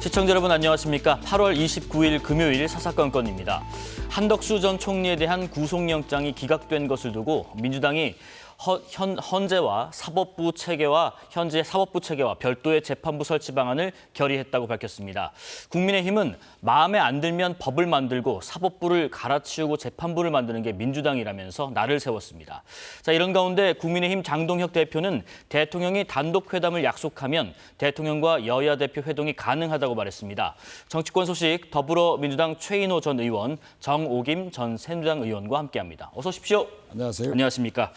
시청자 여러분 안녕하십니까? 8월 29일 금요일 사사건건입니다. 한덕수 전 총리에 대한 구속영장이 기각된 것을 두고 민주당이 현재와 사법부 체계와 현재 사법부 체계와 별도의 재판부 설치 방안을 결의했다고 밝혔습니다. 국민의힘은 마음에 안 들면 법을 만들고 사법부를 갈아치우고 재판부를 만드는 게 민주당이라면서 날을 세웠습니다. 자, 이런 가운데 국민의힘 장동혁 대표는 대통령이 단독 회담을 약속하면 대통령과 여야 대표 회동이 가능하다고 말했습니다. 정치권 소식 더불어민주당 최인호 전 의원, 정오김 전 새누리당 의원과 함께합니다. 어서 오십시오. 안녕하세요. 안녕하십니까.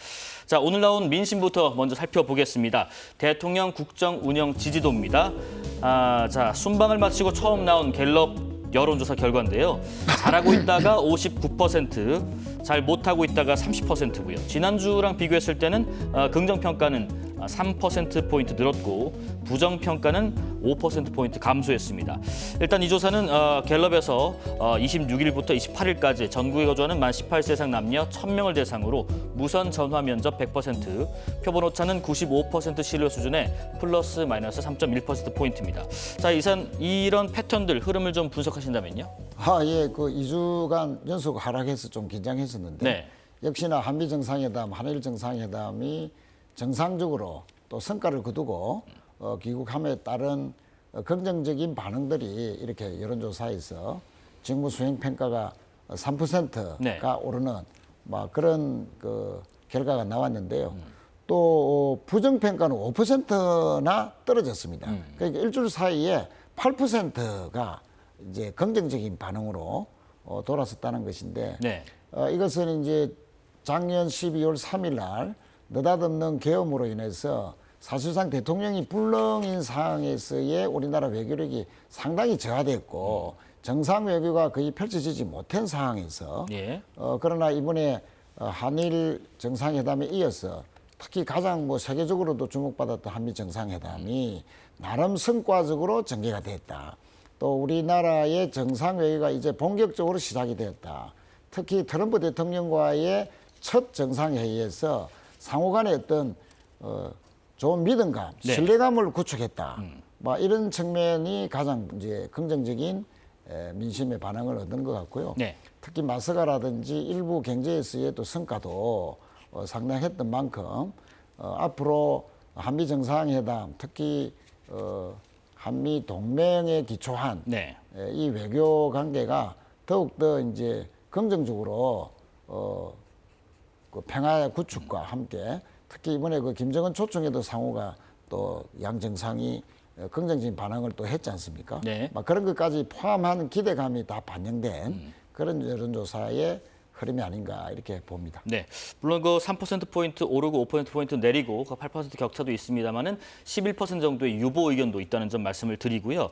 자, 오늘 나온 민심부터 먼저 살펴보겠습니다. 대통령 국정 운영 지지도입니다. 자, 순방을 마치고 처음 나온 갤럽 여론조사 결과인데요. 잘하고 있다가 59%, 잘 못하고 있다가 30%고요. 지난주랑 비교했을 때는 긍정평가는 3%포인트 늘었고 부정평가는 5%포인트 감소했습니다. 일단 이 조사는 갤럽에서 26일부터 28일까지 전국에 거주하는 만 18세 이상 남녀 1,000명을 대상으로 무선 전화 면접 100%, 표본 오차는 95% 신뢰 수준의 플러스 마이너스 3.1%포인트입니다. 자, 이런 패턴들, 흐름을 좀 분석하신다면요? 예, 그 2주간 연속 하락해서 좀 긴장했었는데 네. 역시나 한미 정상회담, 한일 정상회담이 정상적으로 또 성과를 거두고 귀국함에 따른 긍정적인 반응들이 이렇게 여론조사에서 정부 수행 평가가 3%가 네. 오르는 그런 그 결과가 나왔는데요. 또 부정평가는 5%나 떨어졌습니다. 그러니까 일주일 사이에 8%가 이제 긍정적인 반응으로 돌아섰다는 것인데 네. 이것은 이제 작년 12월 3일 날 느닷없는 계엄으로 인해서 사실상 대통령이 불능인 상황에서의 우리나라 외교력이 상당히 저하됐고 정상 외교가 거의 펼쳐지지 못한 상황에서 예. 그러나 이번에 한일 정상회담에 이어서 특히 가장 세계적으로도 주목받았던 한미 정상회담이 나름 성과적으로 전개가 됐다. 또 우리나라의 정상 외교가 이제 본격적으로 시작이 되었다. 특히 트럼프 대통령과의 첫 정상회의에서 상호 간의 어떤 좋은 믿음감, 네. 신뢰감을 구축했다. 이런 측면이 가장 이제 긍정적인 민심의 반응을 얻은 것 같고요. 네. 특히 마스가라든지 일부 경제에서의 또 성과도 상당했던 만큼 앞으로 한미 정상회담, 특히 한미 동맹에 기초한 네. 이 외교 관계가 더욱더 이제 긍정적으로 그 평화 구축과 함께 특히 이번에 그 김정은 초청에도 상호가 또 양 정상이 긍정적인 반응을 또 했지 않습니까? 네. 그런 것까지 포함한 기대감이 다 반영된 그런 여론조사의 흐름이 아닌가 이렇게 봅니다. 네, 물론 그 3%포인트 오르고 5%포인트 내리고 그 8% 격차도 있습니다만은 11% 정도의 유보 의견도 있다는 점 말씀을 드리고요.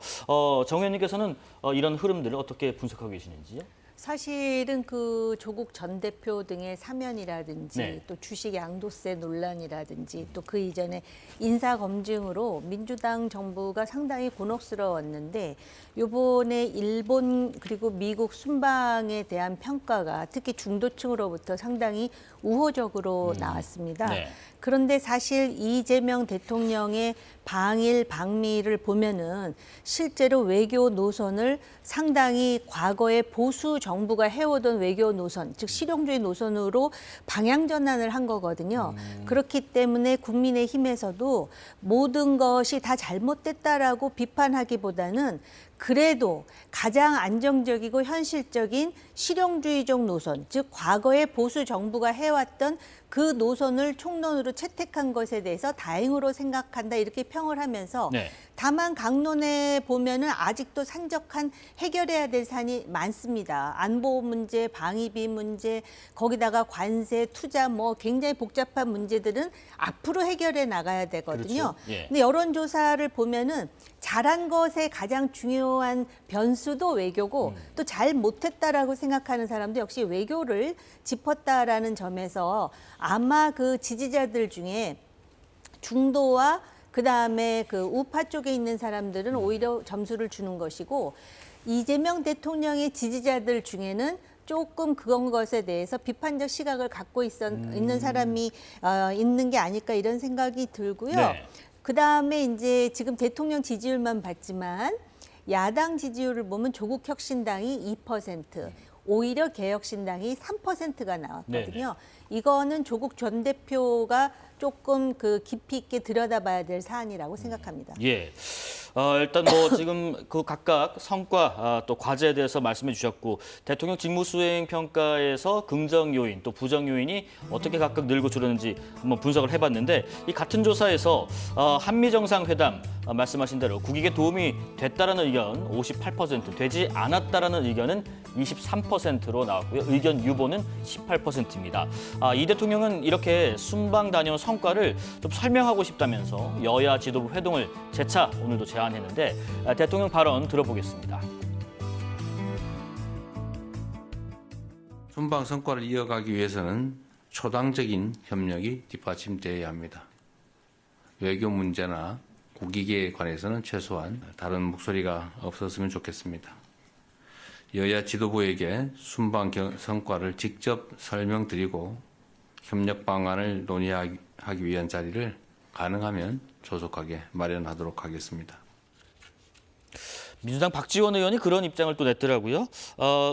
정 의원님께서는 이런 흐름들을 어떻게 분석하고 계시는지요? 사실은 그 조국 전 대표 등의 사면이라든지 네. 또 주식 양도세 논란이라든지 또 그 이전에 인사 검증으로 민주당 정부가 상당히 곤혹스러웠는데 요번에 일본 그리고 미국 순방에 대한 평가가 특히 중도층으로부터 상당히 우호적으로 나왔습니다. 네. 그런데 사실 이재명 대통령의 방일, 방미를 보면은 실제로 외교 노선을 상당히 과거의 보수 정부가 해오던 외교 노선, 즉 실용주의 노선으로 방향 전환을 한 거거든요. 그렇기 때문에 국민의힘에서도 모든 것이 다 잘못됐다라고 비판하기보다는 그래도 가장 안정적이고 현실적인 실용주의적 노선, 즉 과거의 보수 정부가 해왔던 그 노선을 총론으로 채택한 것에 대해서 다행으로 생각한다 이렇게 평을 하면서 네. 다만 강론에 보면은 아직도 산적한 해결해야 될 사안이 많습니다. 안보 문제, 방위비 문제, 거기다가 관세, 투자 굉장히 복잡한 문제들은 앞으로 해결해 나가야 되거든요. 그렇죠. 예. 근데 여론조사를 보면은 잘한 것의 가장 중요한 변수도 외교고 또 잘 못했다라고 생각하는 사람도 역시 외교를 짚었다라는 점에서 아마 그 지지자들 중에 중도와 그다음에 그 우파 쪽에 있는 사람들은 오히려 점수를 주는 것이고 이재명 대통령의 지지자들 중에는 조금 그런 것에 대해서 비판적 시각을 갖고 있는 사람이 있는 게 아닐까 이런 생각이 들고요. 네. 그다음에 이제 지금 대통령 지지율만 봤지만 야당 지지율을 보면 조국혁신당이 2%, 오히려 개혁신당이 3%가 나왔거든요. 이거는 조국 전 대표가 조금 그 깊이 있게 들여다봐야 될 사안이라고 생각합니다. 예. 일단 뭐 지금 그 각각 성과 또 과제에 대해서 말씀해 주셨고 대통령 직무수행 평가에서 긍정 요인 또 부정 요인이 어떻게 각각 늘고 줄었는지 한번 분석을 해봤는데 이 같은 조사에서 한미 정상회담 말씀하신 대로 국익에 도움이 됐다라는 의견 58%, 되지 않았다라는 의견은 23%로 나왔고요. 의견 유보는 18%입니다. 이 대통령은 이렇게 순방 다녀온 성과를 좀 설명하고 싶다면서 여야 지도부 회동을 재차 오늘도 제안했는데 대통령 발언 들어보겠습니다. 순방 성과를 이어가기 위해서는 초당적인 협력이 뒷받침되어야 합니다. 외교 문제나 국익에 관해서는 최소한 다른 목소리가 없었으면 좋겠습니다. 여야 지도부에게 순방 성과를 직접 설명드리고 협력 방안을 논의하기 위한 자리를 가능하면 조속하게 마련하도록 하겠습니다. 민주당 박지원 의원이 그런 입장을 또 냈더라고요.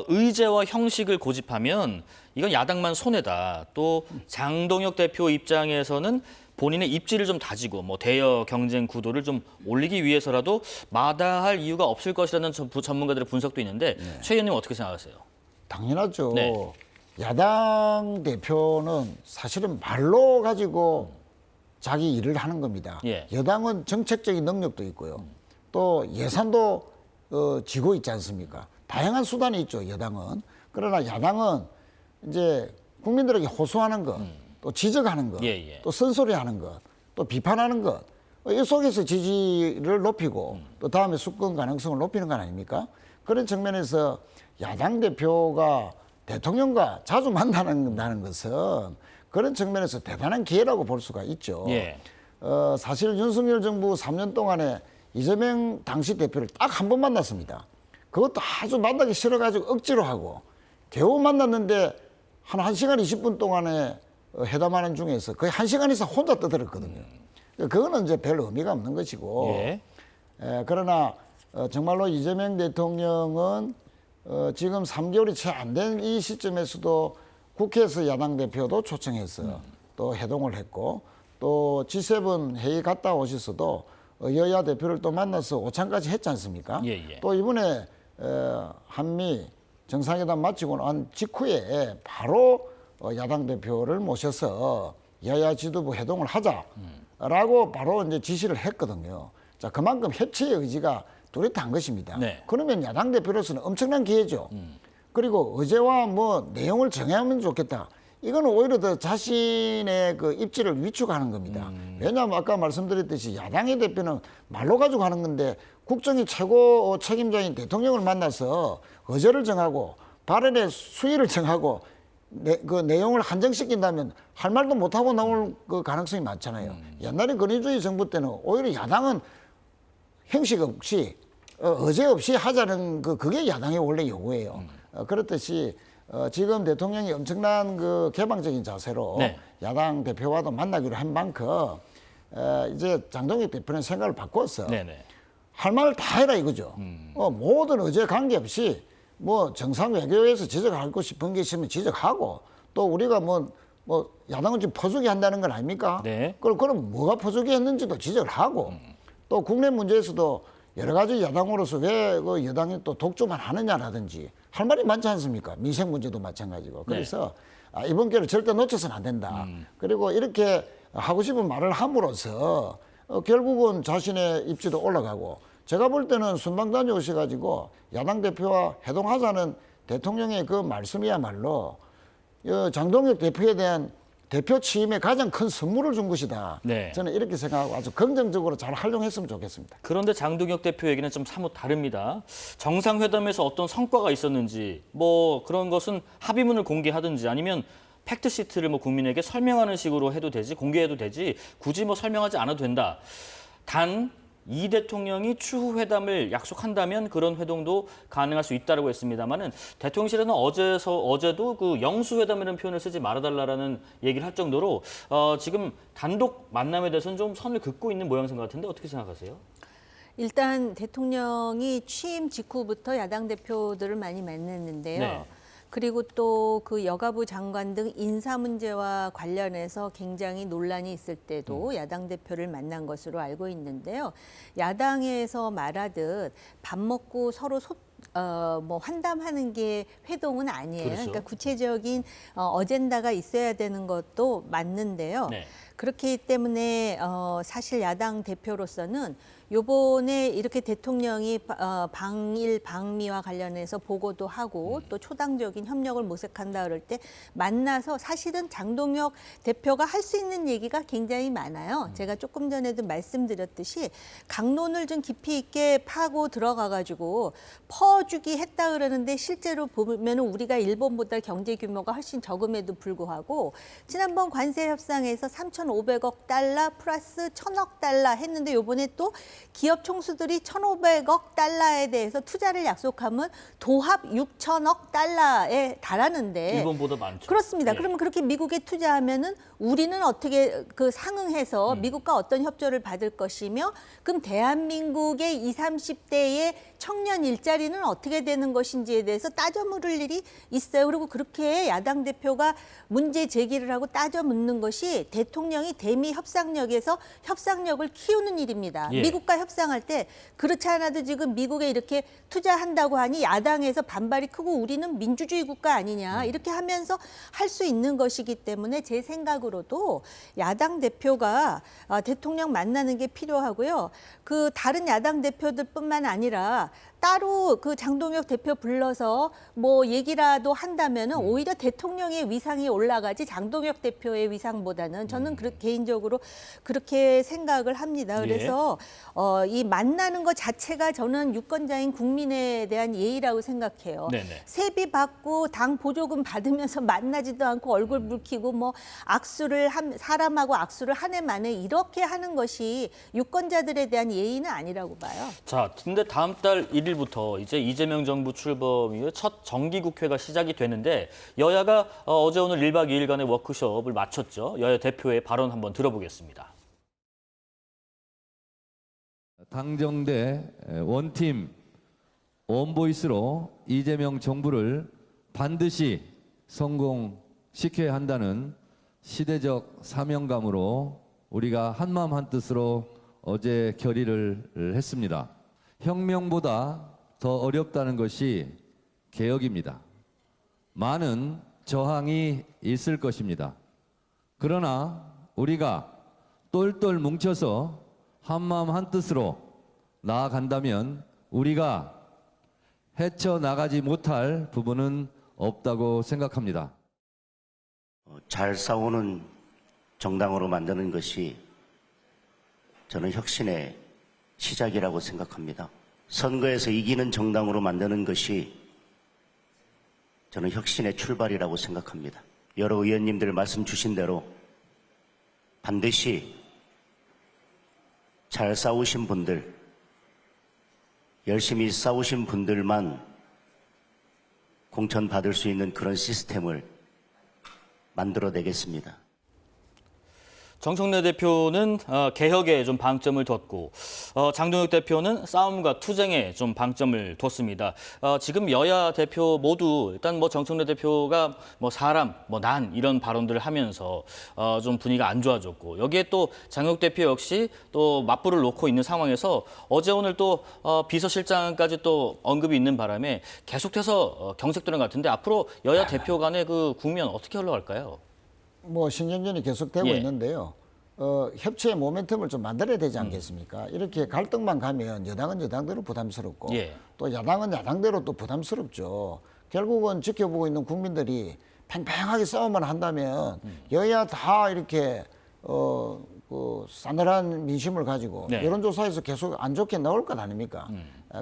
의제와 형식을 고집하면 이건 야당만 손해다. 또 장동혁 대표 입장에서는 본인의 입지를 좀 다지고 뭐 대여 경쟁 구도를 좀 올리기 위해서라도 마다할 이유가 없을 것이라는 전문가들의 분석도 있는데 최 의원님 어떻게 생각하세요? 당연하죠. 네. 야당 대표는 사실은 말로 가지고 자기 일을 하는 겁니다. 예. 여당은 정책적인 능력도 있고요. 또 예산도 지고 있지 않습니까? 다양한 수단이 있죠, 여당은. 그러나 야당은 이제 국민들에게 호소하는 것, 또 지적하는 것, 예. 또 쓴소리하는 것, 또 비판하는 것, 이 속에서 지지를 높이고 또 다음에 수권 가능성을 높이는 건 아닙니까? 그런 측면에서 야당 대표가 대통령과 자주 만나는 것은 그런 측면에서 대단한 기회라고 볼 수가 있죠. 예. 사실 윤석열 정부 3년 동안에 이재명 당시 대표를 딱 한 번 만났습니다. 그것도 아주 만나기 싫어가지고 억지로 하고 겨우 만났는데 한 1시간 20분 동안에 회담하는 중에서 거의 1시간 이상 혼자 떠들었거든요. 그거는 이제 별 의미가 없는 것이고. 예. 그러나 정말로 이재명 대통령은 지금 3개월이 채 안 된 이 시점에서도 국회에서 야당 대표도 초청해서 또 회동을 했고 또 G7 회의 갔다 오셔서도 여야 대표를 또 만나서 오찬까지 했지 않습니까? 예. 또 이번에 한미 정상회담 마치고 난 직후에 바로 야당 대표를 모셔서 여야 지도부 회동을 하자라고 바로 이제 지시를 했거든요. 자, 그만큼 협치의 의지가 뚜렷한 것입니다. 네. 그러면 야당 대표로서는 엄청난 기회죠. 그리고 의제와 뭐 내용을 정하면 좋겠다. 이거는 오히려 더 자신의 그 입지를 위축하는 겁니다. 왜냐하면 아까 말씀드렸듯이 야당의 대표는 말로 가지고 하는 건데 국정의 최고 책임자인 대통령을 만나서 의제를 정하고 발언의 수위를 정하고 그 내용을 한정시킨다면 할 말도 못하고 나올 그 가능성이 많잖아요. 옛날에 권위주의 정부 때는 오히려 야당은 형식 없이 의제 없이 하자는 그게 야당의 원래 요구예요. 그렇듯이 지금 대통령이 엄청난 그 개방적인 자세로 네. 야당 대표와도 만나기로 한 만큼 이제 장동혁 대표는 생각을 바꿨어. 네네. 할 말을 다 해라 이거죠. 모든 의제 관계없이 뭐 정상 외교에서 지적하고 싶은 게 있으면 지적하고 또 우리가 뭐 야당은 지금 퍼주기 한다는 건 아닙니까? 네. 그럼 뭐가 퍼주기 했는지도 지적을 하고 또 국내 문제에서도 여러 가지 야당으로서 왜 그 여당이 또 독주만 하느냐라든지 할 말이 많지 않습니까? 민생 문제도 마찬가지고. 그래서 이번 기회를 절대 놓쳐서는 안 된다. 그리고 이렇게 하고 싶은 말을 함으로써 결국은 자신의 입지도 올라가고 제가 볼 때는 순방 다녀오셔가지고 야당 대표와 회동하자는 대통령의 그 말씀이야말로 장동혁 대표에 대한 대표 취임에 가장 큰 선물을 준 것이다. 네. 저는 이렇게 생각하고 아주 긍정적으로 잘 활용했으면 좋겠습니다. 그런데 장동혁 대표 얘기는 좀 사뭇 다릅니다. 정상회담에서 어떤 성과가 있었는지 뭐 그런 것은 합의문을 공개하든지 아니면 팩트시트를 뭐 국민에게 설명하는 식으로 해도 되지 공개해도 되지 굳이 뭐 설명하지 않아도 된다. 단 이 대통령이 추후 회담을 약속한다면 그런 회동도 가능할 수 있다고 했습니다만은 대통령실에는 어제도 그 영수회담이라는 표현을 쓰지 말아달라는 얘기를 할 정도로 지금 단독 만남에 대해서는 좀 선을 긋고 있는 모양새 같은데 어떻게 생각하세요? 일단 대통령이 취임 직후부터 야당 대표들을 많이 만났는데요. 네. 그리고 또 그 여가부 장관 등 인사 문제와 관련해서 굉장히 논란이 있을 때도 야당 대표를 만난 것으로 알고 있는데요. 야당에서 말하듯 밥 먹고 서로 뭐 환담하는 게 회동은 아니에요. 그렇죠. 그러니까 구체적인 어젠다가 있어야 되는 것도 맞는데요. 네. 그렇기 때문에 사실 야당 대표로서는 요번에 이렇게 대통령이 방일 방미와 관련해서 보고도 하고 또 초당적인 협력을 모색한다 그럴 때 만나서 사실은 장동혁 대표가 할 수 있는 얘기가 굉장히 많아요. 제가 조금 전에도 말씀드렸듯이 강론을 좀 깊이 있게 파고 들어가 가지고 퍼주기 했다 그러는데 실제로 보면 우리가 일본보다 경제 규모가 훨씬 적음에도 불구하고 지난번 관세 협상에서 3,500억 달러 플러스 1,000억 달러 했는데 요번에 또 기업 총수들이 1,500억 달러에 대해서 투자를 약속하면 도합 6,000억 달러에 달하는데 일본보다 많죠. 그렇습니다. 예. 그러면 그렇게 미국에 투자하면은 우리는 어떻게 그 상응해서 미국과 어떤 협조를 받을 것이며 그럼 대한민국의 20, 30대의 청년 일자리는 어떻게 되는 것인지에 대해서 따져 물을 일이 있어요. 그리고 그렇게 야당 대표가 문제 제기를 하고 따져 묻는 것이 대통령이 대미 협상력에서 협상력을 키우는 일입니다. 예. 미국과 협상할 때 그렇지 않아도 지금 미국에 이렇게 투자한다고 하니 야당에서 반발이 크고 우리는 민주주의 국가 아니냐 이렇게 하면서 할 수 있는 것이기 때문에 제 생각으로도 야당 대표가 대통령 만나는 게 필요하고요. 그 다른 야당 대표들뿐만 아니라 따로 그 장동혁 대표 불러서 뭐 얘기라도 한다면은 오히려 대통령의 위상이 올라가지 장동혁 대표의 위상보다는 저는 개인적으로 그렇게 생각을 합니다. 그래서 이 만나는 것 자체가 저는 유권자인 국민에 대한 예의라고 생각해요. 네네. 세비 받고 당 보조금 받으면서 만나지도 않고 얼굴 붉히고 뭐 사람하고 악수를 한 해 만에 이렇게 하는 것이 유권자들에 대한 예의는 아니라고 봐요. 자, 근데 다음 달 1일부터 이제 이재명 정부 출범 이후 첫 정기국회가 시작이 되는데 여야가 어제 오늘 1박 2일간의 워크숍을 마쳤죠. 여야 대표의 발언 한번 들어보겠습니다. 당정대 원팀 원보이스로 이재명 정부를 반드시 성공시켜야 한다는 시대적 사명감으로 우리가 한마음 한뜻으로 어제 결의를 했습니다. 혁명보다 더 어렵다는 것이 개혁입니다. 많은 저항이 있을 것입니다. 그러나 우리가 똘똘 뭉쳐서 한마음 한뜻으로 나아간다면 우리가 헤쳐나가지 못할 부분은 없다고 생각합니다. 잘 싸우는 정당으로 만드는 것이 저는 혁신의 시작이라고 생각합니다. 선거에서 이기는 정당으로 만드는 것이 저는 혁신의 출발이라고 생각합니다. 여러 의원님들 말씀 주신 대로 반드시 잘 싸우신 분들, 열심히 싸우신 분들만 공천받을 수 있는 그런 시스템을 만들어내겠습니다. 정청래 대표는 개혁에 좀 방점을 뒀고 장동혁 대표는 싸움과 투쟁에 좀 방점을 뒀습니다. 지금 여야 대표 모두 일단 뭐 정청래 대표가 뭐 사람, 뭐 난 이런 발언들을 하면서 좀 분위기가 안 좋아졌고 여기에 또 장혁 대표 역시 또 맞불을 놓고 있는 상황에서 어제 오늘 또 비서실장까지 또 언급이 있는 바람에 계속해서 경색되는 것 같은데 앞으로 여야 대표 간의 그 국면 어떻게 흘러갈까요? 뭐 신경전이 계속되고 예. 있는데요. 협치의 모멘텀을 좀 만들어야 되지 않겠습니까? 이렇게 갈등만 가면 여당은 여당대로 부담스럽고 예. 또 야당은 야당대로 또 부담스럽죠. 결국은 지켜보고 있는 국민들이 팽팽하게 싸움만 한다면 여야 다 이렇게 그 싸늘한 민심을 가지고 네. 여론조사에서 계속 안 좋게 나올 것 아닙니까?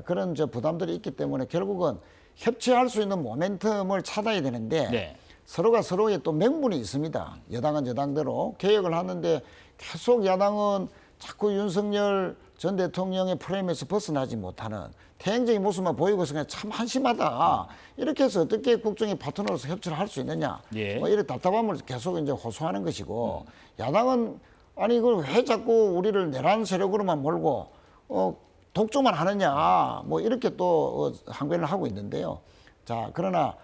그런 부담들이 있기 때문에 결국은 협치할 수 있는 모멘텀을 찾아야 되는데 네. 서로가 서로의 또 명분이 있습니다. 여당은 여당대로 개혁을 하는데 계속 야당은 자꾸 윤석열 전 대통령의 프레임에서 벗어나지 못하는 태행적인 모습만 보이고 있으니까 참 한심하다. 이렇게 해서 어떻게 국정의 파트너로서 협치를 할 수 있느냐. 예. 뭐 이런 답답함을 계속 이제 호소하는 것이고 야당은 아니 이걸 왜 자꾸 우리를 내란 세력으로만 몰고 독주만 하느냐 뭐 이렇게 또 항변을 하고 있는데요. 자, 그러나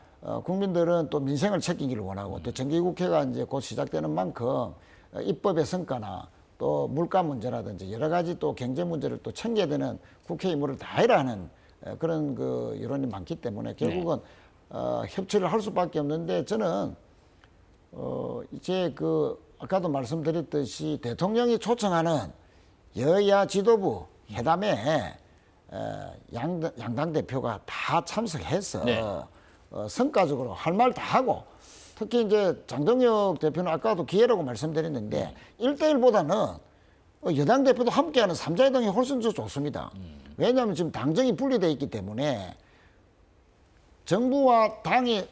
국민들은 또 민생을 챙기기를 원하고 또 정기국회가 이제 곧 시작되는 만큼 입법의 성과나 또 물가 문제라든지 여러 가지 또 경제 문제를 또 챙겨야 되는 국회 의무를 다해라 하는 그런 그 여론이 많기 때문에 결국은 협치를 할 수밖에 없는데 저는 이제 그 아까도 말씀드렸듯이 대통령이 초청하는 여야 지도부 회담에 양당 대표가 다 참석해서 네. 성과적으로 할 말 다 하고 특히 이제 장동혁 대표는 아까도 기회라고 말씀드렸는데 1대1보다는 여당 대표도 함께하는 3자회담이 훨씬 더 좋습니다. 왜냐하면 지금 당정이 분리되어 있기 때문에 정부와 당이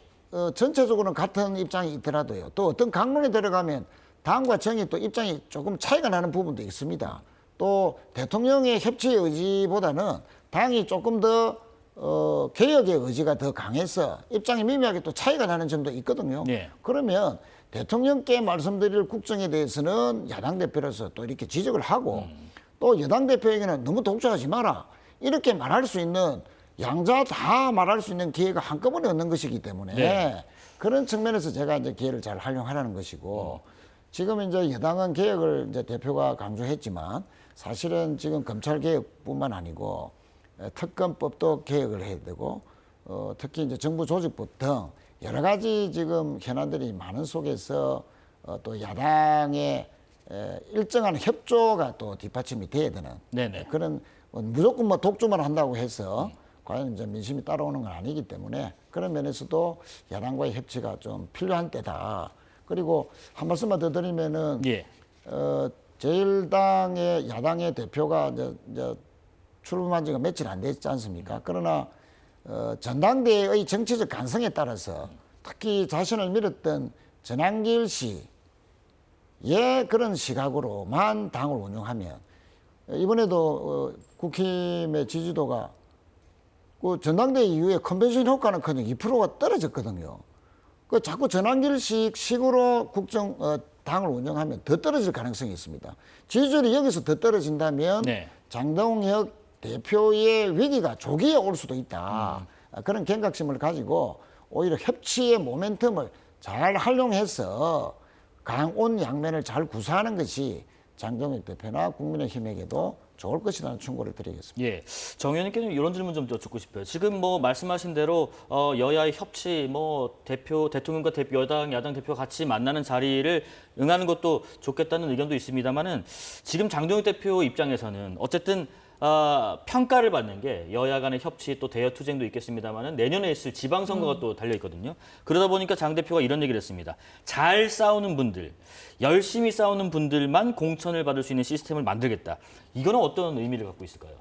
전체적으로는 같은 입장이 있더라도요. 또 어떤 강론에 들어가면 당과 정이 또 입장이 조금 차이가 나는 부분도 있습니다. 또 대통령의 협치의 의지보다는 당이 조금 더 개혁의 의지가 더 강해서 입장이 미묘하게 또 차이가 나는 점도 있거든요. 네. 그러면 대통령께 말씀드릴 국정에 대해서는 야당 대표로서 또 이렇게 지적을 하고 또 여당 대표에게는 너무 독주하지 마라. 이렇게 말할 수 있는 양자 다 말할 수 있는 기회가 한꺼번에 얻는 것이기 때문에 네. 그런 측면에서 제가 이제 기회를 잘 활용하라는 것이고 지금 이제 여당은 개혁을 이제 대표가 강조했지만 사실은 지금 검찰 개혁뿐만 아니고 특검법도 개혁을 해야 되고 특히 이제 정부 조직법 등 여러 가지 지금 현안들이 많은 속에서 또 야당의 일정한 협조가 또 뒷받침이 돼야 되는 네네. 그런 무조건 뭐 독주만 한다고 해서 과연 이제 민심이 따라오는 건 아니기 때문에 그런 면에서도 야당과의 협치가 좀 필요한 때다. 그리고 한 말씀만 더 드리면은 예. 제1당의 야당의 대표가 이제 출범한 지가 며칠 안 됐지 않습니까? 그러나 전당대회의 정치적 간성에 따라서 특히 자신을 밀었던 전한길 씨의 그런 시각으로만 당을 운영하면 이번에도 국힘의 지지도가 그 전당대회 이후에 컨벤션 효과는커녕 2%가 떨어졌거든요. 그 자꾸 전환길 식으로 당을 운영하면 더 떨어질 가능성이 있습니다. 지지율이 여기서 더 떨어진다면 네. 장동혁 대표의 위기가 조기에 올 수도 있다. 그런 경각심을 가지고 오히려 협치의 모멘텀을 잘 활용해서 강온 양면을 잘 구사하는 것이 장동혁 대표나 국민의힘에게도 좋을 것이라는 충고를 드리겠습니다. 예, 정 의원님께 이런 질문 좀 여쭙고 싶어요. 지금 뭐 말씀하신 대로 여야의 협치, 뭐 대통령과 여당, 야당 대표가 같이 만나는 자리를 응하는 것도 좋겠다는 의견도 있습니다만은 지금 장동혁 대표 입장에서는 어쨌든 평가를 받는 게 여야 간의 협치 또 대여 투쟁도 있겠습니다만은 내년에 있을 지방선거가 또 달려 있거든요. 그러다 보니까 장 대표가 이런 얘기를 했습니다. 잘 싸우는 분들, 열심히 싸우는 분들만 공천을 받을 수 있는 시스템을 만들겠다. 이거는 어떤 의미를 갖고 있을까요?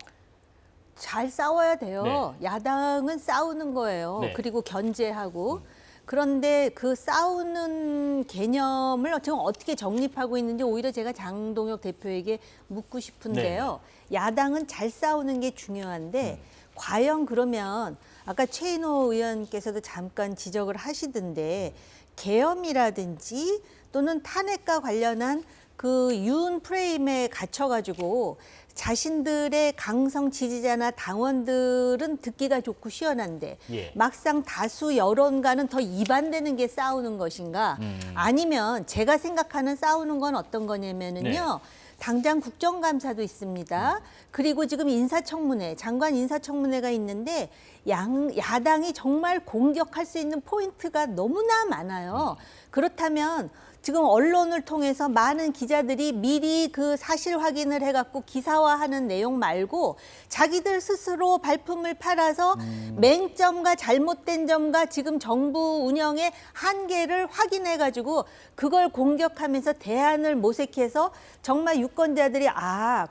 잘 싸워야 돼요. 네. 야당은 싸우는 거예요. 네. 그리고 견제하고. 그런데 그 싸우는 개념을 지금 어떻게 정립하고 있는지 오히려 제가 장동혁 대표에게 묻고 싶은데요. 야당은 잘 싸우는 게 중요한데 과연 그러면 아까 최인호 의원께서도 잠깐 지적을 하시던데 계엄이라든지 또는 탄핵과 관련한 그 윤 프레임에 갇혀가지고 자신들의 강성 지지자나 당원들은 듣기가 좋고 시원한데 예. 막상 다수 여론과는 더 이반되는 게 싸우는 것인가? 아니면 제가 생각하는 싸우는 건 어떤 거냐면은요. 네. 당장 국정감사도 있습니다. 그리고 지금 인사청문회, 장관 인사청문회가 있는데 야당이 정말 공격할 수 있는 포인트가 너무나 많아요. 그렇다면 지금 언론을 통해서 많은 기자들이 미리 그 사실 확인을 해갖고 기사화하는 내용 말고 자기들 스스로 발품을 팔아서 맹점과 잘못된 점과 지금 정부 운영의 한계를 확인해가지고 그걸 공격하면서 대안을 모색해서 정말 유권자들이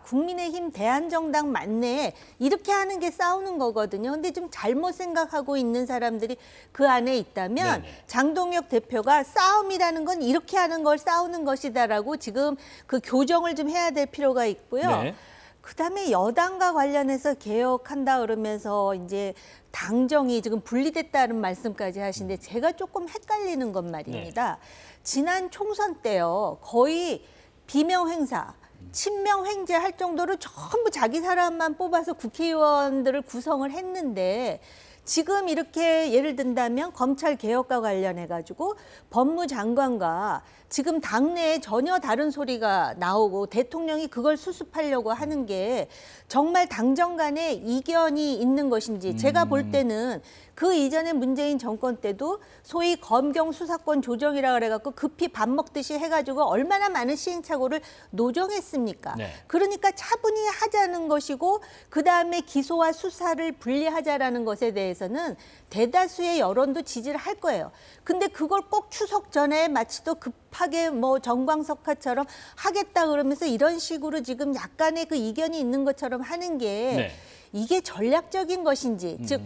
국민의힘 대한정당 맞네 이렇게 하는 게 싸우는 거거든요. 근데 좀 잘못 생각하고 있는 사람들이 그 안에 있다면 네네. 장동혁 대표가 싸움이라는 건 이렇게 하는 걸 싸우는 것이다라고 지금 그 교정을 좀 해야 될 필요가 있고요. 네. 그다음에 여당과 관련해서 개혁한다 그러면서 이제 당정이 지금 분리됐다는 말씀까지 하시는데 제가 조금 헷갈리는 건 말입니다. 지난 총선 때요. 거의 비명 행사 친명 횡재할 정도로 전부 자기 사람만 뽑아서 국회의원들을 구성을 했는데 지금 이렇게 예를 든다면 검찰 개혁과 관련해 가지고 법무장관과 지금 당내에 전혀 다른 소리가 나오고 대통령이 그걸 수습하려고 하는 게 정말 당정 간에 이견이 있는 것인지 제가 볼 때는 그 이전에 문재인 정권 때도 소위 검경 수사권 조정이라 그래갖고 급히 밥 먹듯이 해가지고 얼마나 많은 시행착오를 노정했습니까? 네. 그러니까 차분히 하자는 것이고 그 다음에 기소와 수사를 분리하자라는 것에 대해서는 대다수의 여론도 지지를 할 거예요. 근데 그걸 꼭 추석 전에 마치 또 급하게 뭐 정광석화처럼 하겠다 그러면서 이런 식으로 지금 약간의 그 이견이 있는 것처럼 하는 게 네. 이게 전략적인 것인지, 즉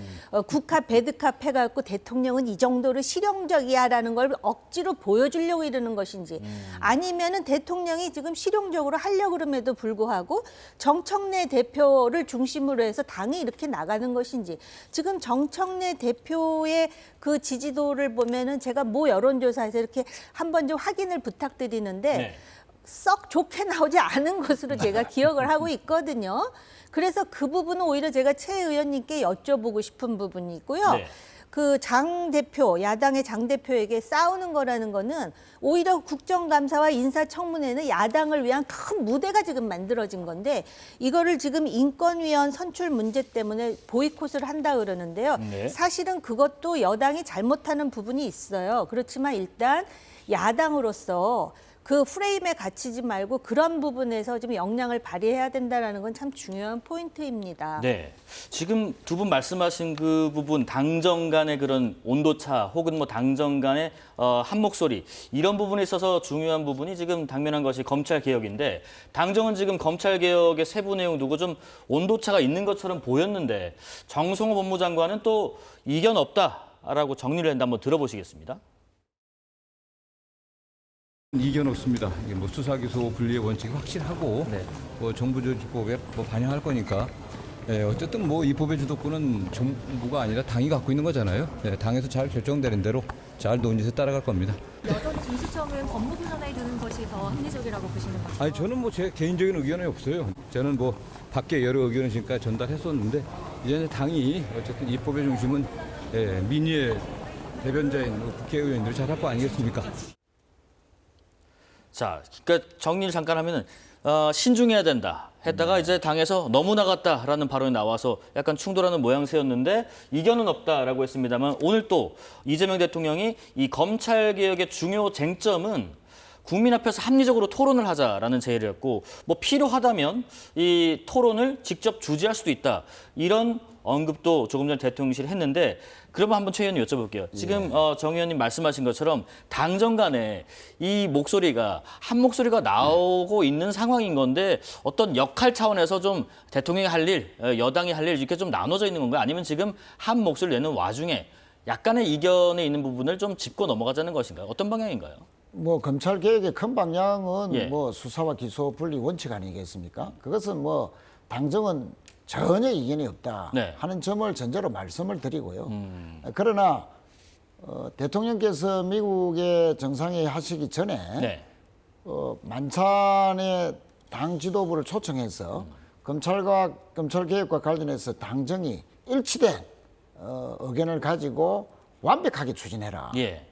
국합 배드캅 해갖고 대통령은 이 정도로 실용적이야라는 걸 억지로 보여주려고 이러는 것인지, 아니면은 대통령이 지금 실용적으로 하려고 그럼에도 불구하고 정청래 대표를 중심으로 해서 당이 이렇게 나가는 것인지, 지금 정청래 대표의 그 지지도를 보면은 제가 모 여론조사에서 이렇게 한번 좀 확인을 부탁드리는데. 네. 썩 좋게 나오지 않은 것으로 제가 기억을 하고 있거든요. 그래서 그 부분은 오히려 제가 최 의원님께 여쭤보고 싶은 부분이 있고요. 네. 그 장 대표, 야당의 장 대표에게 싸우는 거라는 거는 오히려 국정감사와 인사청문회는 야당을 위한 큰 무대가 지금 만들어진 건데 이거를 지금 인권위원 선출 문제 때문에 보이콧을 한다 그러는데요. 네. 사실은 그것도 여당이 잘못하는 부분이 있어요. 그렇지만 일단 야당으로서 그 프레임에 갇히지 말고 그런 부분에서 좀 역량을 발휘해야 된다는 건 참 중요한 포인트입니다. 네. 지금 두 분 말씀하신 그 부분, 당정 간의 그런 온도차 혹은 뭐 당정 간의 한 목소리, 이런 부분에 있어서 중요한 부분이 지금 당면한 것이 검찰 개혁인데, 당정은 지금 검찰 개혁의 세부 내용 두고 좀 온도차가 있는 것처럼 보였는데 정성호 법무장관은 또 이견 없다라고 정리를 했는데 한번 들어보시겠습니다. 이견 없습니다. 이게 뭐 수사기소 분리의 원칙이 확실하고 뭐 정부조직법에 뭐 반영할 거니까 어쨌든 뭐 이 법의 주도권은 정부가 아니라 당이 갖고 있는 거잖아요. 당에서 잘 결정되는 대로 잘 논의해서 따라갈 겁니다. 여전히 중수청은 법무부 전화에 두는 것이 더 합리적이라고 보시는 거죠? 아니 저는 뭐 제 개인적인 의견은 없어요. 저는 뭐 밖에 여러 의견을 지금까지 전달했었는데 이제 당이 어쨌든 이 법의 중심은 민의의 대변자인 국회의원들이 잘 할 거 아니겠습니까? 자, 그러니까 정리를 잠깐 하면은 신중해야 된다 했다가 이제 당에서 너무 나갔다라는 발언이 나와서 약간 충돌하는 모양새였는데 이견은 없다라고 했습니다만, 오늘 또 이재명 대통령이 이 검찰 개혁의 중요 쟁점은 국민 앞에서 합리적으로 토론을 하자라는 제의를 했고, 뭐 필요하다면 이 토론을 직접 주재할 수도 있다, 이런 언급도 조금 전에 대통령실이 했는데, 그러면 한번 최 의원님 여쭤볼게요. 지금 정 의원님 말씀하신 것처럼 당정 간에 이 목소리가 한 목소리가 나오고 있는 상황인 건데, 어떤 역할 차원에서 좀 대통령이 할 일, 여당이 할 일 이렇게 좀 나눠져 있는 건가요? 아니면 지금 한 목소리를 내는 와중에 약간의 이견에 있는 부분을 좀 짚고 넘어가자는 것인가요? 어떤 방향인가요? 뭐 검찰 개혁의 큰 방향은 예. 뭐 수사와 기소 분리 원칙 아니겠습니까? 그것은 뭐 당정은 전혀 이견이 없다 네. 하는 점을 전제로 말씀을 드리고요. 그러나 대통령께서 미국에 정상회의 하시기 전에 네. 만찬의 당 지도부를 초청해서 검찰 개혁과 관련해서 당정이 일치된 의견을 가지고 완벽하게 추진해라. 예.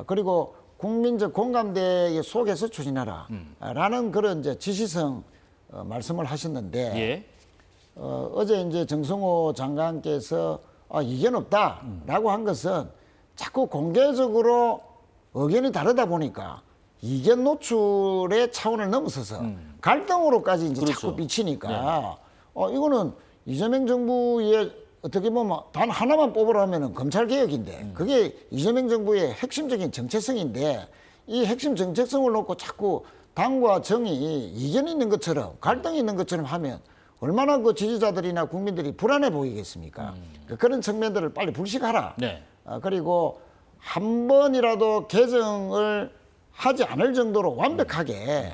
그리고 국민적 공감대 속에서 추진하라. 라는 그런 이제 지시성 말씀을 하셨는데 예. 어제 이제 정성호 장관께서 이견 없다라고 한 것은 자꾸 공개적으로 의견이 다르다 보니까 이견 노출의 차원을 넘어서서 갈등으로까지 이제 그렇죠. 자꾸 비치니까 이거는 이재명 정부의 어떻게 보면 단 하나만 뽑으라면은 검찰 개혁인데 그게 이재명 정부의 핵심적인 정체성인데 이 핵심 정체성을 놓고 자꾸 당과 정이 이견이 있는 것처럼 갈등이 있는 것처럼 하면 얼마나 그 지지자들이나 국민들이 불안해 보이겠습니까? 그런 측면들을 빨리 불식하라. 네. 그리고 한 번이라도 개정을 하지 않을 정도로 완벽하게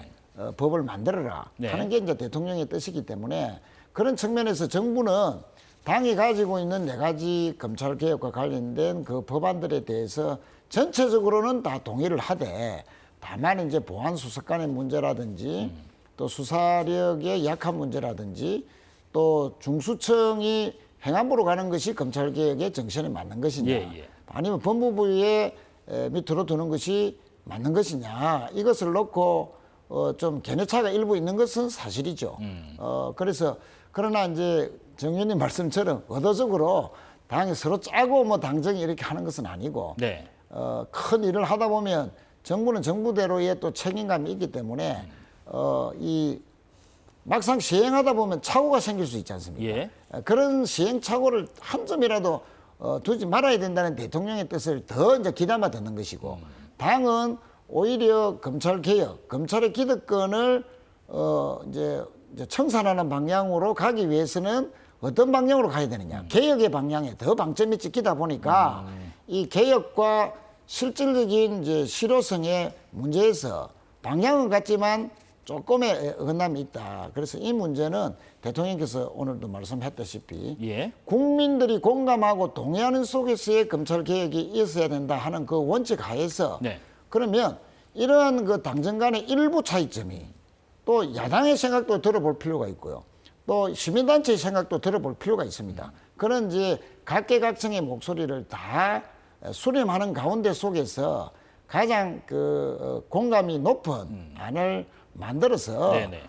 법을 만들어라 네. 하는 게 이제 대통령의 뜻이기 때문에 그런 측면에서 정부는 당이 가지고 있는 4가지 검찰 개혁과 관련된 그 법안들에 대해서 전체적으로는 다 동의를 하되 다만 이제 보안 수사관의 문제라든지 또 수사력의 약한 문제라든지 또 중수청이 행안부로 가는 것이 검찰개혁의 정신에 맞는 것이냐, 예. 아니면 법무부의 밑으로 두는 것이 맞는 것이냐, 이것을 놓고 좀 견해차가 일부 있는 것은 사실이죠. 그래서 그러나 이제 정 의원님 말씀처럼 의도적으로 당이 서로 짜고 뭐 당정이 이렇게 하는 것은 아니고 네. 큰 일을 하다 보면 정부는 정부대로의 또 책임감이 있기 때문에 이 막상 시행하다 보면 착오가 생길 수 있지 않습니까? 예. 그런 시행착오를 한 점이라도 두지 말아야 된다는 대통령의 뜻을 더 이제 귀담아 듣는 것이고, 당은 오히려 검찰 개혁, 검찰의 기득권을 이제 청산하는 방향으로 가기 위해서는 어떤 방향으로 가야 되느냐, 개혁의 방향에 더 방점이 찍히다 보니까 이 개혁과 실질적인 이제 실효성의 문제에서 방향은 같지만 조금의 어긋남이 있다. 그래서 이 문제는 대통령께서 오늘도 말씀했다시피 예. 국민들이 공감하고 동의하는 속에서의 검찰 개혁이 있어야 된다 하는 그 원칙 하에서 네. 그러면 이러한 그 당정 간의 일부 차이점이 또 야당의 생각도 들어볼 필요가 있고요. 또 시민단체의 생각도 들어볼 필요가 있습니다. 그런 이제 각계각층의 목소리를 다 수렴하는 가운데 속에서 가장 그 공감이 높은 안을 만들어서 네네.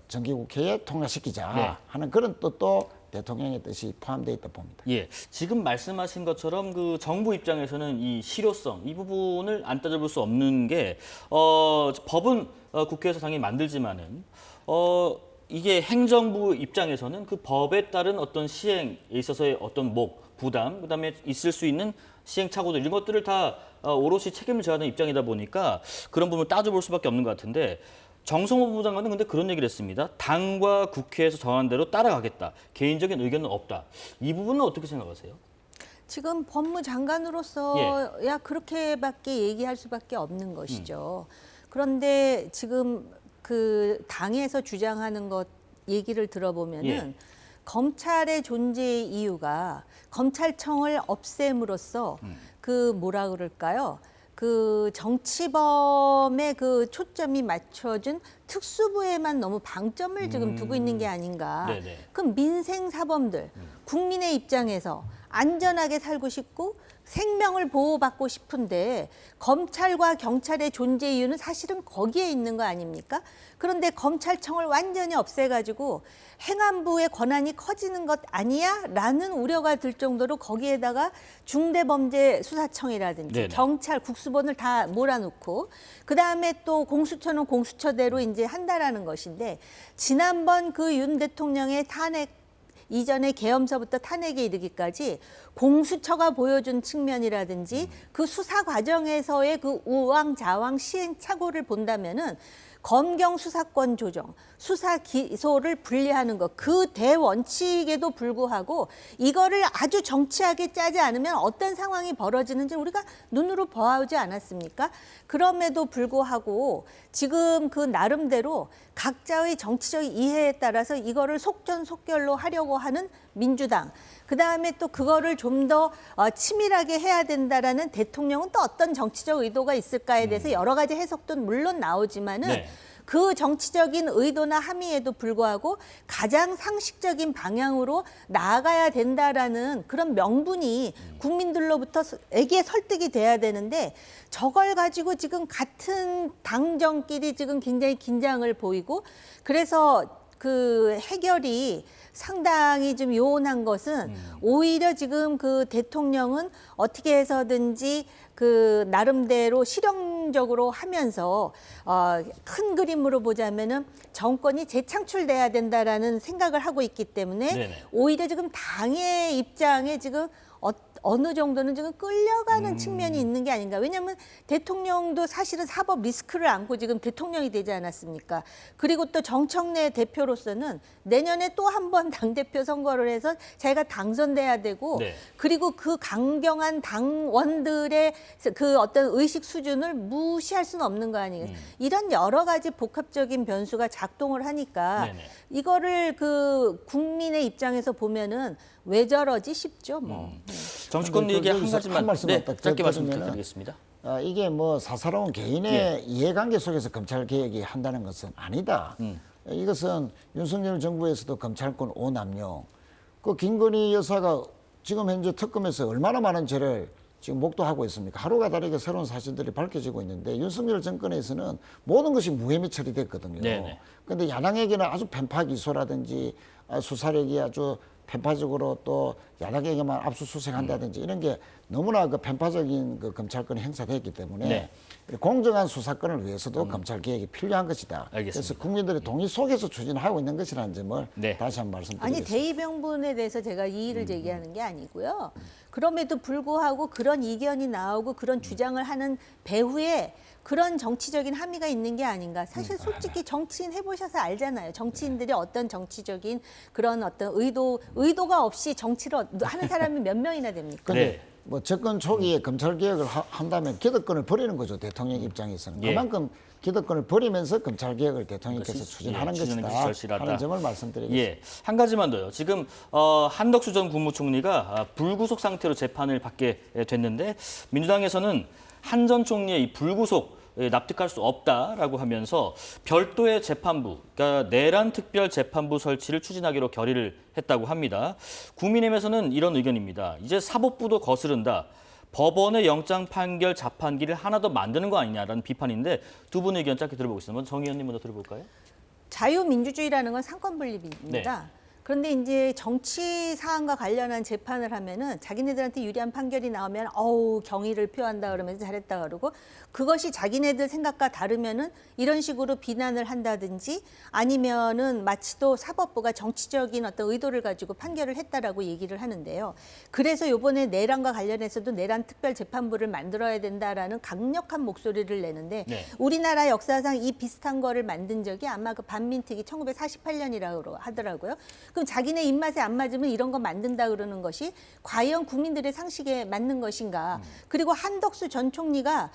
정기국회에 통과시키자 네. 하는 그런 뜻도 대통령의 뜻이 포함되어 있다 봅니다. 예, 지금 말씀하신 것처럼 그 정부 입장에서는 이 실효성 이 부분을 안 따져볼 수 없는 게 법은 국회에서 당연히 만들지만은 이게 행정부 입장에서는 그 법에 따른 어떤 시행에 있어서의 어떤 부담, 그다음에 있을 수 있는 시행착오들 이런 것들을 다 오롯이 책임을 져야 하는 입장이다 보니까 그런 부분을 따져볼 수밖에 없는 것 같은데. 정성호 법무부 장관은 근데 그런 얘기를 했습니다. 당과 국회에서 정한 대로 따라가겠다. 개인적인 의견은 없다. 이 부분은 어떻게 생각하세요? 지금 법무장관으로서야 그렇게밖에 얘기할 수밖에 없는 것이죠. 그런데 지금 그 당에서 주장하는 것 얘기를 들어보면은 예. 검찰의 존재의 이유가 검찰청을 없앰으로써 그 뭐라 그럴까요? 그 정치범의 그 초점이 맞춰준 특수부에만 너무 방점을 지금 두고 있는 게 아닌가. 네네. 그럼 민생 사범들, 국민의 입장에서 안전하게 살고 싶고 생명을 보호받고 싶은데 검찰과 경찰의 존재 이유는 사실은 거기에 있는 거 아닙니까? 그런데 검찰청을 완전히 없애가지고 행안부의 권한이 커지는 것 아니야? 라는 우려가 들 정도로 거기에다가 중대범죄수사청이라든지 네네. 경찰, 국수본을 다 몰아놓고 그다음에 또 공수처는 공수처대로 이제 한다라는 것인데 지난번 그 윤 대통령의 탄핵 이전에 계엄서부터 탄핵에 이르기까지 공수처가 보여준 측면이라든지 그 수사 과정에서의 그 우왕좌왕 시행착오를 본다면은 검경 수사권 조정, 수사 기소를 분리하는 것, 그 대원칙에도 불구하고 이거를 아주 정치하게 짜지 않으면 어떤 상황이 벌어지는지 우리가 눈으로 보아오지 않았습니까? 그럼에도 불구하고 지금 그 나름대로 각자의 정치적 이해에 따라서 이거를 속전속결로 하려고 하는 민주당, 그다음에 또 그거를 좀 더 치밀하게 해야 된다라는 대통령은 또 어떤 정치적 의도가 있을까에 대해서 여러 가지 해석도 물론 나오지만은 네. 그 정치적인 의도나 함의에도 불구하고 가장 상식적인 방향으로 나아가야 된다라는 그런 명분이 국민들로부터에게 설득이 돼야 되는데 저걸 가지고 지금 같은 당정끼리 지금 굉장히 긴장을 보이고 그래서 그 해결이 상당히 좀 요원한 것은 오히려 지금 그 대통령은 어떻게 해서든지 그 나름대로 실용적으로 하면서 큰 그림으로 보자면은 정권이 재창출돼야 된다라는 생각을 하고 있기 때문에 네네. 오히려 지금 당의 입장에 지금 어느 정도는 지금 끌려가는 측면이 있는 게 아닌가. 왜냐하면 대통령도 사실은 사법 리스크를 안고 지금 대통령이 되지 않았습니까? 그리고 또 정청래 대표로서는 내년에 또 한 번 당대표 선거를 해서 자기가 당선돼야 되고 네. 그리고 그 강경한 당원들의 그 어떤 의식 수준을 무시할 수는 없는 거 아니겠어요? 이런 여러 가지 복합적인 변수가 작동을 하니까 네네. 이거를 그 국민의 입장에서 보면은 왜 저러지 싶죠, 뭐. 정치권 근데 얘기 한 여기서 가지만 한 말씀만 네, 딱 짧게 말씀 드리면은 부탁드리겠습니다. 이게 뭐 사사로운 개인의 이해관계 속에서 검찰 개혁이 한다는 것은 아니다. 이것은 윤석열 정부에서도 검찰권 오남용. 그 김건희 여사가 지금 현재 특검에서 얼마나 많은 죄를 지금 목도하고 있습니까? 하루가 다르게 새로운 사실들이 밝혀지고 있는데 윤석열 정권에서는 모든 것이 무혐의 처리됐거든요. 네네. 그런데 야당에게는 아주 편파 기소라든지 수사력이 아주 편파적으로 또 야당에게만 압수수색한다든지 이런 게 너무나 그 편파적인 그 검찰권이 행사됐기 때문에 네. 공정한 수사권을 위해서도 검찰 개혁이 필요한 것이다. 알겠습니다. 그래서 국민들의 동의 속에서 추진하고 있는 것이라는 점을 네. 다시 한번 아니 말씀드리겠습니다. 대의병분에 대해서 제가 이의를 제기하는 게 아니고요. 그럼에도 불구하고 그런 이견이 나오고 그런 주장을 하는 배후에 그런 정치적인 함의가 있는 게 아닌가. 사실 솔직히 정치인 해보셔서 알잖아요. 정치인들이 어떤 정치적인 그런 어떤 의도가 없이 정치를 하는 사람이 몇 명이나 됩니까? 근데 네. 뭐 접근 초기에 검찰 개혁을 한다면 기득권을 버리는 거죠. 대통령 입장에서는. 예. 그만큼 기득권을 버리면서 검찰 개혁을 대통령께서 그것이, 추진하는 추진하는 것이 것이다 절실하다. 하는 점을 말씀드리겠습니다. 예, 한 가지만 더요. 지금 한덕수 전 국무총리가 불구속 상태로 재판을 받게 됐는데 민주당에서는 한 전 총리의 이 불구속 납득할 수 없다라고 하면서 별도의 재판부, 그러니까 내란 특별 재판부 설치를 추진하기로 결의를 했다고 합니다. 국민의힘에서는 이런 의견입니다. 이제 사법부도 거스른다. 법원의 영장 판결 자판기를 하나 더 만드는 거 아니냐라는 비판인데 두 분의 의견 짧게 들어보겠습니다. 먼저 정 의원님 먼저 들어볼까요? 자유민주주의라는 건 상권 분립입니다. 그런데 이제 정치 사안과 관련한 재판을 하면은 자기네들한테 유리한 판결이 나오면 어우 경의를 표한다 그러면서 잘했다 그러고 그것이 자기네들 생각과 다르면은 이런 식으로 비난을 한다든지 아니면은 마치 또 사법부가 정치적인 어떤 의도를 가지고 판결을 했다라고 얘기를 하는데요. 그래서 이번에 내란과 관련해서도 내란 특별 재판부를 만들어야 된다라는 강력한 목소리를 내는데 네. 우리나라 역사상 이 비슷한 거를 만든 적이 아마 그 반민특위 1948년이라고 하더라고요. 그럼 자기네 입맛에 안 맞으면 이런 거 만든다 그러는 것이 과연 국민들의 상식에 맞는 것인가. 그리고 한덕수 전 총리가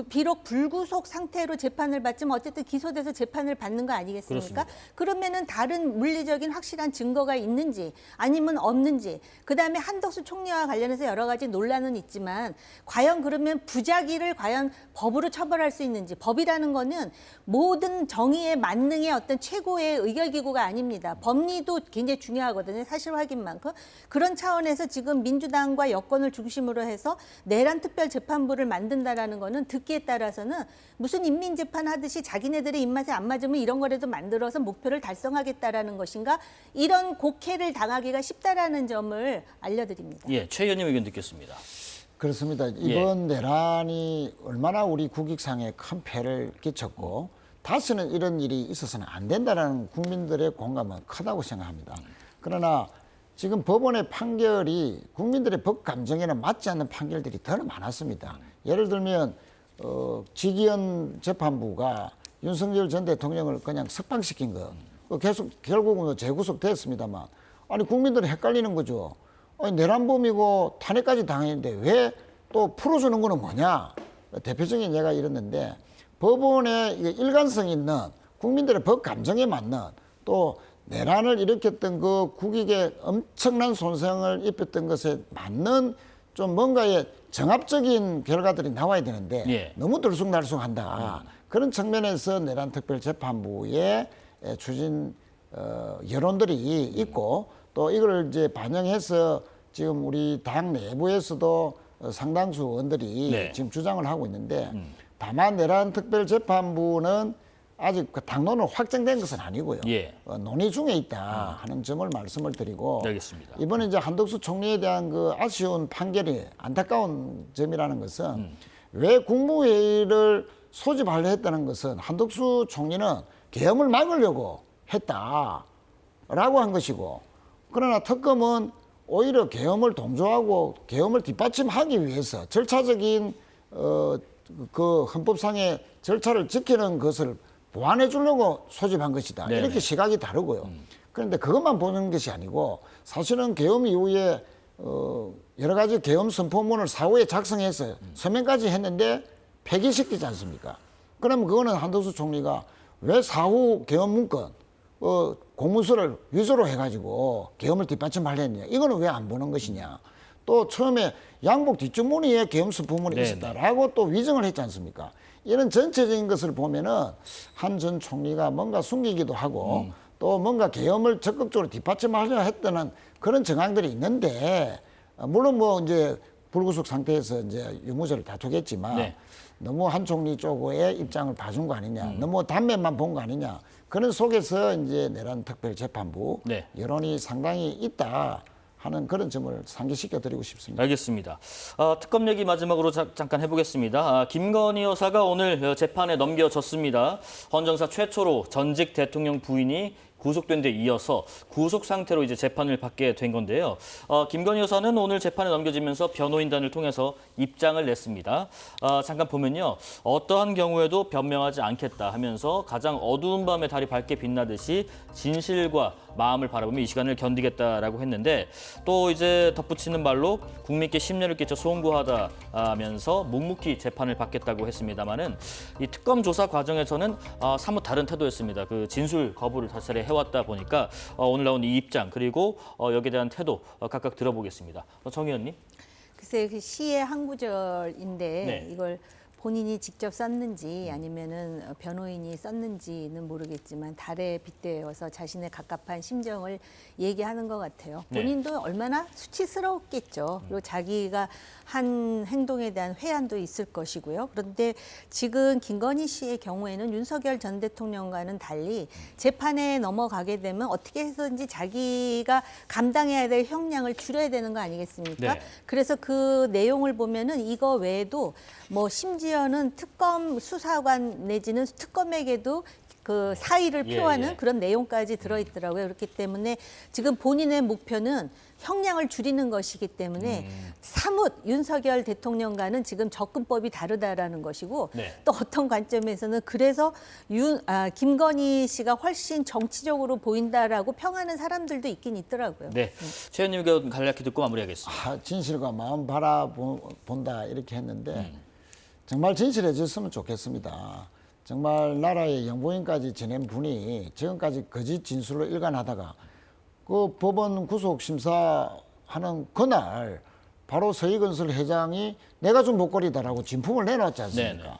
비록 불구속 상태로 재판을 받지만 어쨌든 기소돼서 재판을 받는 거 아니겠습니까? 그러면은 다른 물리적인 확실한 증거가 있는지 아니면 없는지 그다음에 한덕수 총리와 관련해서 여러 가지 논란은 있지만 과연 그러면 부작위를 과연 법으로 처벌할 수 있는지 법이라는 거는 모든 정의의 만능의 어떤 최고의 의결기구가 아닙니다. 법리도 굉장히 중요하거든요. 사실 확인만큼. 그런 차원에서 지금 민주당과 여권을 중심으로 해서 내란 특별 재판부를 만든다라는 거는 듣기에 따라서는 무슨 인민재판 하듯이 자기네들의 입맛에 안 맞으면 이런 거라도 만들어서 목표를 달성하겠다라는 것인가 이런 곡해를 당하기가 쉽다라는 점을 알려드립니다. 예, 최 의원님 의견 듣겠습니다. 그렇습니다. 이번 내란이 얼마나 우리 국익상에 큰 폐를 끼쳤고 다시는 이런 일이 있어서는 안 된다는 국민들의 공감은 크다고 생각합니다. 그러나 지금 법원의 판결이 국민들의 법 감정에는 맞지 않는 판결들이 더 많았습니다. 예를 들면 지기현 재판부가 윤석열 전 대통령을 그냥 석방시킨 거 계속 결국은 재구속됐습니다만 아니 국민들이 헷갈리는 거죠. 아니, 내란범이고 탄핵까지 당했는데 왜 또 풀어주는 거는 뭐냐? 대표적인 예가 이랬는데 법원의 일관성 있는 국민들의 법 감정에 맞는 또 내란을 일으켰던 그 국익에 엄청난 손상을 입혔던 것에 맞는 좀 뭔가의 정합적인 결과들이 나와야 되는데 예. 너무 들쑥날쑥한다. 그런 측면에서 내란 특별재판부의 추진 여론들이 있고 또 이걸 이제 반영해서 지금 우리 당 내부에서도 상당수 의원들이 네. 지금 주장을 하고 있는데 다만 내란 특별재판부는 아직 그 당론으로 확정된 것은 아니고요. 예. 논의 중에 있다 하는 점을 말씀을 드리고 알겠습니다. 이번에 이제 한덕수 총리에 대한 그 아쉬운 판결이 안타까운 점이라는 것은 왜 국무회의를 소집하려 했다는 것은 한덕수 총리는 계엄을 막으려고 했다라고 한 것이고 그러나 특검은 오히려 계엄을 동조하고 계엄을 뒷받침하기 위해서 절차적인 그 헌법상의 절차를 지키는 것을 보완해 주려고 소집한 것이다. 네네. 이렇게 시각이 다르고요. 그런데 그것만 보는 것이 아니고 사실은 계엄 이후에 여러 가지 계엄 선포문을 사후에 작성해서 서명까지 했는데 폐기시키지 않습니까? 그러면 그거는 한덕수 총리가 왜 사후 계엄 문건 공문서를 위조로 해가지고 계엄을 뒷받침하려 했냐. 이거는 왜 안 보는 것이냐. 또 처음에 양복 뒷주머니에 계엄수 부문이 네, 있었다라고 또 위증을 했지 않습니까? 이런 전체적인 것을 보면은 한 전 총리가 뭔가 숨기기도 하고 또 뭔가 계엄을 적극적으로 뒷받침하려 했다는 그런 정황들이 있는데 물론 뭐 이제 불구속 상태에서 이제 유무죄를 다투겠지만 네. 너무 한 총리 쪽의 입장을 봐준 거 아니냐, 너무 단면만 본 거 아니냐 그런 속에서 이제 내란 특별재판부 네. 여론이 상당히 있다 하는 그런 점을 상기시켜 드리고 싶습니다. 알겠습니다. 특검 얘기 마지막으로 잠깐 해보겠습니다. 김건희 여사가 오늘 재판에 넘겨졌습니다. 헌정사 최초로 전직 대통령 부인이 구속된 데 이어서 구속 상태로 이제 재판을 받게 된 건데요. 김건희 여사는 오늘 재판에 넘겨지면서 변호인단을 통해서 입장을 냈습니다. 잠깐 보면요. 어떠한 경우에도 변명하지 않겠다 하면서 가장 어두운 밤에 달이 밝게 빛나듯이 진실과 마음을 바라보며 이 시간을 견디겠다라고 했는데 또 이제 덧붙이는 말로 국민께 심려를 끼쳐 송구하다 하면서 묵묵히 재판을 받겠다고 했습니다마는 이 특검 조사 과정에서는 사뭇 다른 태도였습니다. 그 진술 거부를 다차례 해왔다 보니까 오늘 나온 이 입장 그리고 여기에 대한 태도 각각 들어보겠습니다. 정 의원님. 글쎄 그 시의 한 구절인데 네. 이걸 본인이 직접 썼는지 아니면은 변호인이 썼는지는 모르겠지만 달에 빗대어서 자신의 갑갑한 심정을 얘기하는 것 같아요. 네. 본인도 얼마나 수치스러웠겠죠. 그리고 자기가 한 행동에 대한 회한도 있을 것이고요. 그런데 지금 김건희 씨의 경우에는 윤석열 전 대통령과는 달리 재판에 넘어가게 되면 어떻게 해서든지 자기가 감당해야 될 형량을 줄여야 되는 거 아니겠습니까? 네. 그래서 그 내용을 보면은 이거 외에도 뭐 심지어는 특검 수사관 내지는 특검에게도 그 사의를 예, 표하는 예. 그런 내용까지 들어있더라고요. 그렇기 때문에 지금 본인의 목표는 형량을 줄이는 것이기 때문에 사뭇 윤석열 대통령과는 지금 접근법이 다르다라는 것이고 네. 또 어떤 관점에서는 그래서 김건희 씨가 훨씬 정치적으로 보인다라고 평하는 사람들도 있긴 있더라고요. 네. 최 의원님 의견 간략히 듣고 마무리하겠습니다. 진실과 마음 바라본다 이렇게 했는데 정말 진실해졌으면 좋겠습니다. 정말 나라의 영부인까지 지낸 분이 지금까지 거짓 진술로 일관하다가 그 법원 구속 심사하는 그날 바로 서희건설 회장이 내가 준 목걸이다라고 진품을 내놨지 않습니까? 네네.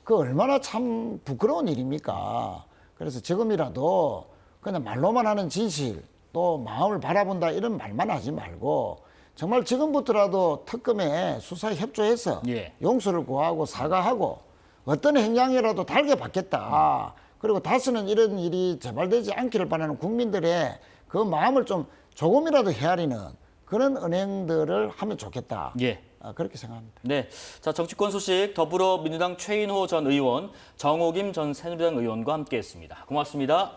그 얼마나 참 부끄러운 일입니까? 그래서 지금이라도 그냥 말로만 하는 진실 또 마음을 바라본다 이런 말만 하지 말고 정말 지금부터라도 특검에 수사에 협조해서 예. 용서를 구하고 사과하고 어떤 행량이라도 달게 받겠다. 그리고 다시는 이런 일이 재발되지 않기를 바라는 국민들의 그 마음을 좀 조금이라도 헤아리는 그런 은행들을 하면 좋겠다. 예. 그렇게 생각합니다. 네, 자 정치권 소식 더불어민주당 최인호 전 의원, 정호김 전 새누리당 의원과 함께했습니다. 고맙습니다.